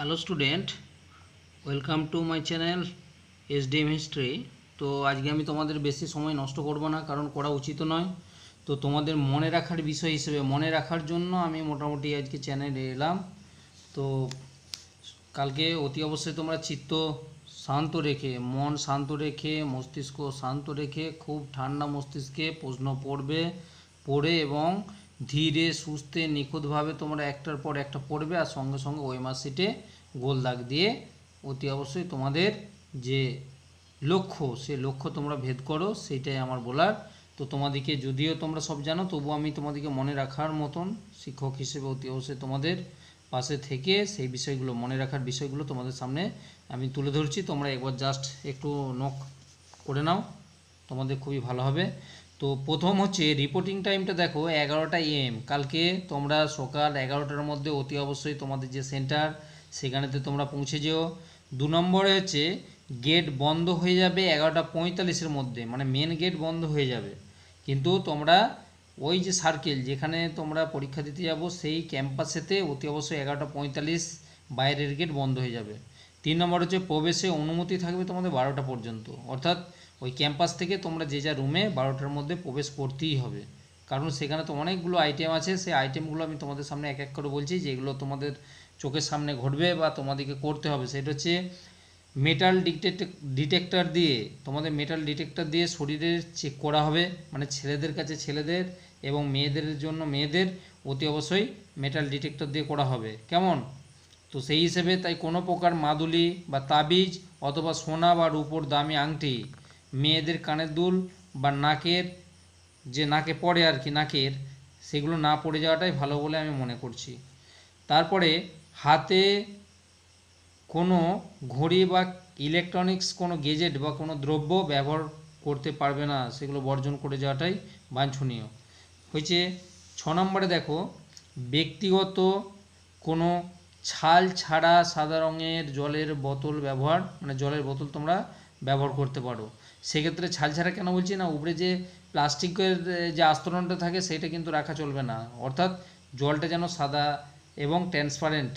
Hello student, welcome to my channel SDM history. তো আজকে আমি তোমাদের বেশি সময় নষ্ট করব না, কারণ করা উচিত নয়। তো তোমাদের মনে রাখার বিষয় হিসেবে মনে রাখার জন্য আমি মোটামুটি আজকে চ্যানেলে এলাম। তো কালকে অতি অবশ্যই তোমরা চিত্ত শান্ত রেখে, মন শান্ত রেখে, মস্তিষ্ক শান্ত রেখে খুব ঠান্ডা মস্তিষ্কে প্রশ্ন পড়ে এবং ধীরে সুস্থে নিখুঁতভাবে তোমরা একটার পর একটা পড়বে, আর সঙ্গে সঙ্গে ওই মার্কশিটে গোল দাগ দিয়ে অতি অবশ্যই তোমাদের যে লক্ষ্য, সে লক্ষ্য তোমরা ভেদ করো, সেইটাই আমার বলার। তো তোমাদেরকে যদিও তোমরা সব জানো, তবু আমি তোমাদেরকে মনে রাখার মতন শিক্ষক হিসেবে অতি অবশ্যই তোমাদের পাশে থেকে সেই বিষয়গুলো, মনে রাখার বিষয়গুলো তোমাদের সামনে আমি তুলে ধরছি। তোমরা একবার জাস্ট একটু নোট করে নাও, তোমাদের খুবই ভালো হবে। তো প্রথম হচ্ছে রিপোর্টিং টাইমটা দেখো 11টা AM। কালকে তোমরা সকাল 11টার মধ্যে অতি অবশ্যই তোমাদের যে সেন্টার সেখানেতে তোমরা পৌঁছে যেও। 2 নম্বরে হচ্ছে গেট বন্ধ হয়ে যাবে 11টা 45-এর মধ্যে, মানে মেন গেট বন্ধ হয়ে যাবে, কিন্তু তোমরা ওই যে সার্কেল যেখানে তোমরা পরীক্ষা দিতে যাবো সেই ক্যাম্পাসেতে অতি অবশ্যই 11টা 45 বাইরের গেট বন্ধ হয়ে যাবে। 3 নম্বর হচ্ছে প্রবেশে অনুমতি থাকবে তোমাদের 12টা পর্যন্ত, অর্থাৎ ওই ক্যাম্পাস থেকে তোমরা যে যা রুমে 12টার মধ্যে প্রবেশ করতেই হবে, কারণ সেখানে তো অনেকগুলো আইটেম আছে। সেই আইটেমগুলো আমি তোমাদের সামনে এক এক করে বলছি, যেগুলো তোমাদের চোখের সামনে ঘটবে বা তোমাদেরকে করতে হবে। সেটা হচ্ছে মেটাল ডিটেক্টর দিয়ে, তোমাদের মেটাল ডিটেক্টর দিয়ে শরীরের চেক করা হবে, মানে ছেলেদের কাছে ছেলেদের এবং মেয়েদের জন্য মেয়েদের অতি অবশ্যই মেটাল ডিটেক্টর দিয়ে করা হবে, কেমন? তো সেই হিসেবে তাই কোনো প্রকার মাদুলি বা তাবিজ অথবা সোনা বা রূপোর দামি আংটি, মেয়েদের কানের দুল বা নাকের যে নাকে পড়ে আর কি নাকের, সেগুলো না পড়ে যাওয়াটাই ভালো বলে আমি মনে করছি। তারপরে হাতে কোনো ঘড়ি বা ইলেকট্রনিক্স কোনো গেজেট বা কোনো দ্রব্য ব্যবহার করতে পারবে না, সেগুলো বর্জন করে যাওয়াটাই বাঞ্ছনীয় হয়েছে। 6 নম্বরে দেখো ব্যক্তিগত কোনো ছাল ছাড়া সাদা রঙের জলের বোতল ব্যবহার, মানে জলের বোতল তোমরা ব্যবহার করতে পারো। সেক্ষেত্রে ছাল ছাড়া কেন বলছি না, উপরে যে প্লাস্টিকের যে আস্তরণটা থাকে সেটা কিন্তু রাখা চলবে না, অর্থাৎ জলটা যেন সাদা এবং ট্রান্সপারেন্ট,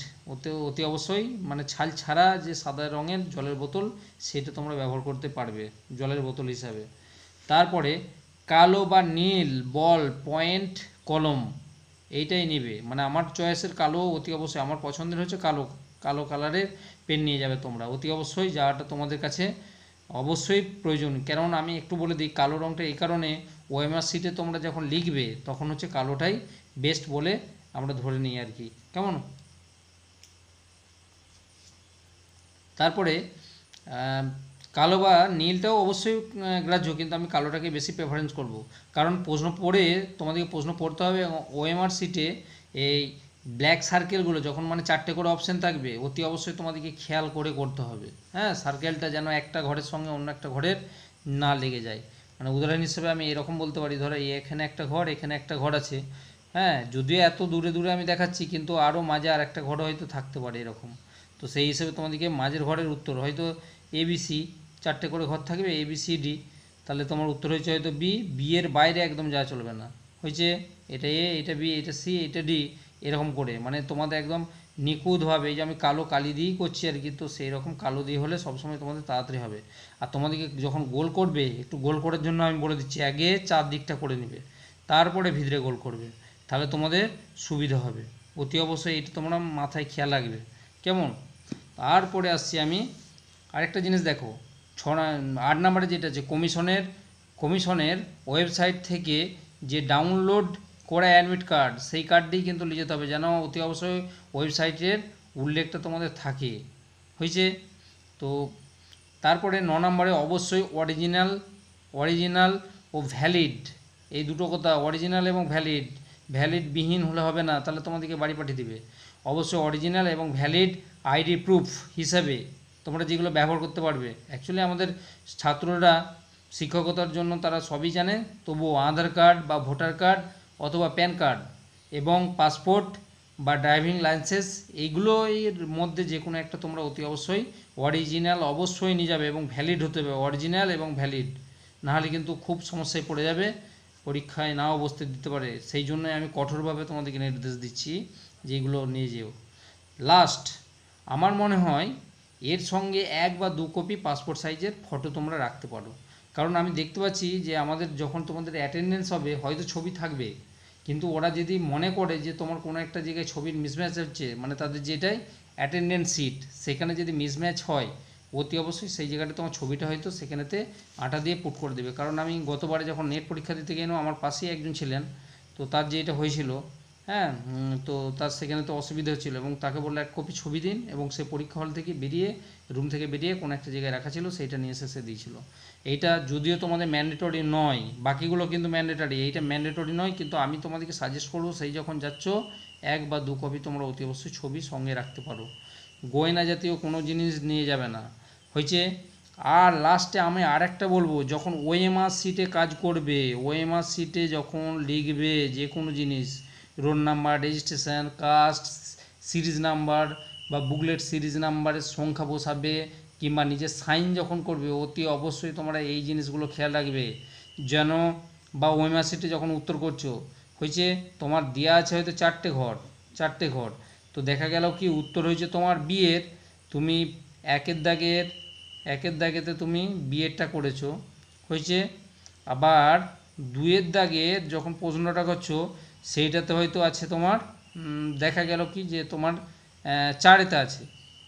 অতি অবশ্যই মানে ছাল ছাড়া যে সাদা রঙের জলের বোতল সেটা তোমরা ব্যবহার করতে পারবে জলের বোতল হিসাবে। তারপরে কালো বা নীল বল পয়েন্ট কলম এইটাই নেবে, মানে আমার চয়েসের কালো, অতি অবশ্যই আমার পছন্দের হচ্ছে কালো, কালো কালারের পেন নিয়ে যাবে তোমরা, অতি অবশ্যই যাওয়াটা তোমাদের কাছে অবশ্যই প্রয়োজন। কারণ আমি একটু বলে দিই, কালো রঙটা এই কারণে ওএমআর শিটে তোমরা যখন লিখবে তখন হচ্ছে কালোটাই বেস্ট বলে আমরা ধরে নিই আর কি, কেমন? তারপরে কালো বা নীলটাও অবশ্যই গ্রাহ্য, কিন্তু আমি কালোটাকে বেশি প্রেফারেন্স করব, কারণ প্রশ্ন পড়ে তোমাদেরকে প্রশ্ন পড়তে হবে। ওএমআর শিটে এই ব্ল্যাক সার্কেলগুলো যখন মানে 4টে করে অপশান থাকবে, অতি অবশ্যই তোমাদেরকে খেয়াল করে করতে হবে। হ্যাঁ, সার্কেলটা যেন একটা ঘরের সঙ্গে অন্য একটা ঘরের না লেগে যায়। মানে উদাহরণ হিসেবে আমি এরকম বলতে পারি, ধরো এখানে একটা ঘর, এখানে একটা ঘর আছে, হ্যাঁ, যদিও এত দূরে দূরে আমি দেখাচ্ছি, কিন্তু আরও মাঝে আর একটা ঘর হয়তো থাকতে পারে এরকম। তো সেই হিসেবে তোমাদেরকে মাঝের ঘরের উত্তর হয়তো ABC, 4টে করে ঘর থাকবে ABCD, তাহলে তোমার উত্তর হয়েছে হয়তো বি এর বাইরে একদম যাওয়া চলবে না, হয়েছে এটা A, এটা B, এটা C, এটা D, এরকম করে মানে তোমাদের একদম নিখুঁতভাবে, এই যে আমি কালো কালি দিয়েই করছি আর কি, তো সেই রকম কালো দিয়ে হলে সবসময় তোমাদের তাড়াতাড়ি হবে। আর তোমাদেরকে যখন গোল করবে, একটু গোল করার জন্য আমি বলে দিচ্ছি, আগে 4 দিকটা করে নেবে, তারপরে ভিতরে গোল করবে, তাহলে তোমাদের সুবিধা হবে। অতি অবশ্যই এটা তোমরা মাথায় খেয়াল রাখবে, কেমন? তারপরে আসছি আমি আরেকটা জিনিস দেখো, 8 নম্বরে যেটা আছে কমিশনের ওয়েবসাইট থেকে যে ডাউনলোড করা অ্যাডমিট কার্ড, সেই কার্ডটি কিন্তু নিয়ে যেতে হবে, যেন অতি অবশ্যই ওয়েবসাইটের উল্লেখটা তোমাদের থাকে, হয়েছে। তো তারপরে 9 নম্বরে অবশ্যই অরিজিনাল ও ভ্যালিড, এই দুটো কথা, অরিজিনাল এবং ভ্যালিড বিহীন হলে হবে না, তাহলে তোমাদেরকে বাড়ি পাঠিয়ে দিবে। অবশ্যই অরিজিনাল এবং ভ্যালিড আইডি প্রুফ হিসাবে তোমরা যেগুলো ব্যবহার করতে পারবে। অ্যাকচুয়ালি আমাদের ছাত্ররা শিক্ষকতার জন্য তারা সবই জানে, তবুও আধার কার্ড বা ভোটার কার্ড অথবা প্যান কার্ড এবং পাসপোর্ট বা ড্রাইভিং লাইসেন্স, এইগুলোর মধ্যে যে কোনো একটা তোমরা অতি অবশ্যই অরিজিনাল অবশ্যই নিয়ে যাবে এবং ভ্যালিড হতে হবে, অরিজিনাল এবং ভ্যালিড, নাহলে কিন্তু খুব সমস্যায় পড়ে যাবে, পরীক্ষায় নাও বসতে দিতে পারে। সেই জন্যই আমি কঠোরভাবে তোমাদেরকে নির্দেশ দিচ্ছি যে এগুলো নিয়ে যেও। লাস্ট আমার মনে হয় এর সঙ্গে 1 বা 2 কপি পাসপোর্ট সাইজের ফটো তোমরা রাখতে পারো। কারণ আমি দেখতে পাচ্ছি যে আমাদের যখন তোমাদের অ্যাটেন্ডেন্স হবে হয়তো ছবি থাকবে, কিন্তু ওরা যদি মনে করে যে তোমার কোনো একটা জায়গায় ছবির মিসম্যাচ হচ্ছে, মানে তাদের যেটাই অ্যাটেন্ডেন্স সিট সেখানে যদি মিসম্যাচ হয়, অতি অবশ্যই সেই জায়গাটা তোমার ছবিটা হয়তো সেখানেতে আটা দিয়ে পুট করে দেবে। কারণ আমি গতবারে যখন নেট পরীক্ষা দিতে গেলাম, আমার পাশেই একজন ছিলেন, তো তার যেটা হয়েছিল, হ্যাঁ, তো তার সেখানে তো অসুবিধা হচ্ছিলো এবং তাকে বললো 1 কপি ছবি দিন, এবং সে পরীক্ষা হল থেকে বেরিয়ে, রুম থেকে বেরিয়ে কোনো একটা জায়গায় রাখা ছিল, সেইটা নিয়ে এসে সে দিয়েছিল। এইটা যদিও তোমাদের ম্যান্ডেটরি নয়, বাকিগুলো কিন্তু ম্যান্ডেটরি, এইটা ম্যান্ডেটরি নয়, কিন্তু আমি তোমাদেরকে সাজেস্ট করবো সেই যখন যাচ্ছ 1 বা 2 কপি তোমরা অতি অবশ্যই ছবি সঙ্গে রাখতে পারো। গয়না জাতীয় কোনো জিনিস নিয়ে যাবে না, হয়েছে। আর লাস্টে আমি আরেকটা বলবো, যখন ওএমআর শিটে কাজ করবে, ওএমআর শিটে যখন লিখবে যে কোনো জিনিস, roll number, registration, caste, series number বা বুকলেট সিরিজ নাম্বারের সংখ্যা বসাবে, কিংবা নিজের সাইন যখন করবে, অতি অবশ্যই তোমরা এই জিনিসগুলো খেয়াল রাখবে যেন, বা ওএমআর শিটে যখন উত্তর করছো, হয়েছে তোমার দেওয়া আছে হয়তো 4টে ঘর, তো দেখা গেল কি উত্তর হয়েছে তোমার বিয়ের, তুমি একের দাগেতে তুমি বিয়েরটা করেছো, হয়েছে। আবার 2-এর দাগের যখন প্রশ্নটা করছো সেইটাতে হয়তো আছে তোমার, দেখা গেল কি যে তোমার 4এতে আছে,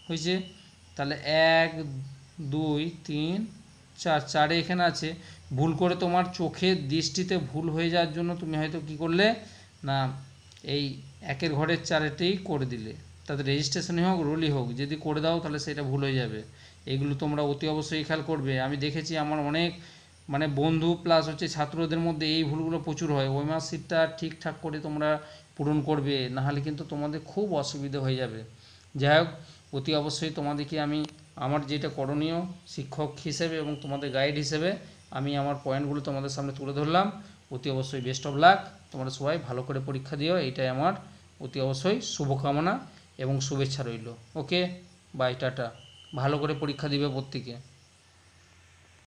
হয়েছে। তাহলে 1, 2, 3, 4, 4 এখানে আছে। ভুল করে তোমার চোখের দৃষ্টিতে ভুল হয়ে যাওয়ার জন্য তুমি হয়তো কি করলে না, এই 1-এর ঘরের 4-এতেই করে দিলে, তাতে রেজিস্ট্রেশনই হোক রোলই হোক, যদি করে দাও তাহলে সেটা ভুল হয়ে যাবে। এগুলো তোমরা অতি অবশ্যই খেয়াল করবে। আমি দেখেছি আমার অনেক মানে বন্ধু প্লাস হচ্ছে ছাত্রদের মধ্যে এই ভুলগুলো প্রচুর হয়। ওএমআর শিটটা ঠিকঠাক করে তোমরা পূরণ করবে, নাহলে কিন্তু তোমাদের খুব অসুবিধা হয়ে যাবে। যাই হোক, অতি অবশ্যই তোমাদেরকে আমি আমার যেটা করণীয় শিক্ষক হিসেবে এবং তোমাদের গাইড হিসেবে আমি আমার পয়েন্টগুলো তোমাদের সামনে তুলে ধরলাম। অতি অবশ্যই বেস্ট অফ লাক, তোমরা সবাই ভালো করে পরীক্ষা দিও, এইটাই আমার অতি অবশ্যই শুভকামনা এবং শুভেচ্ছা রইল। ওকে, বাই, টাটা। ভালো করে পরীক্ষা দিবে প্রত্যেকে।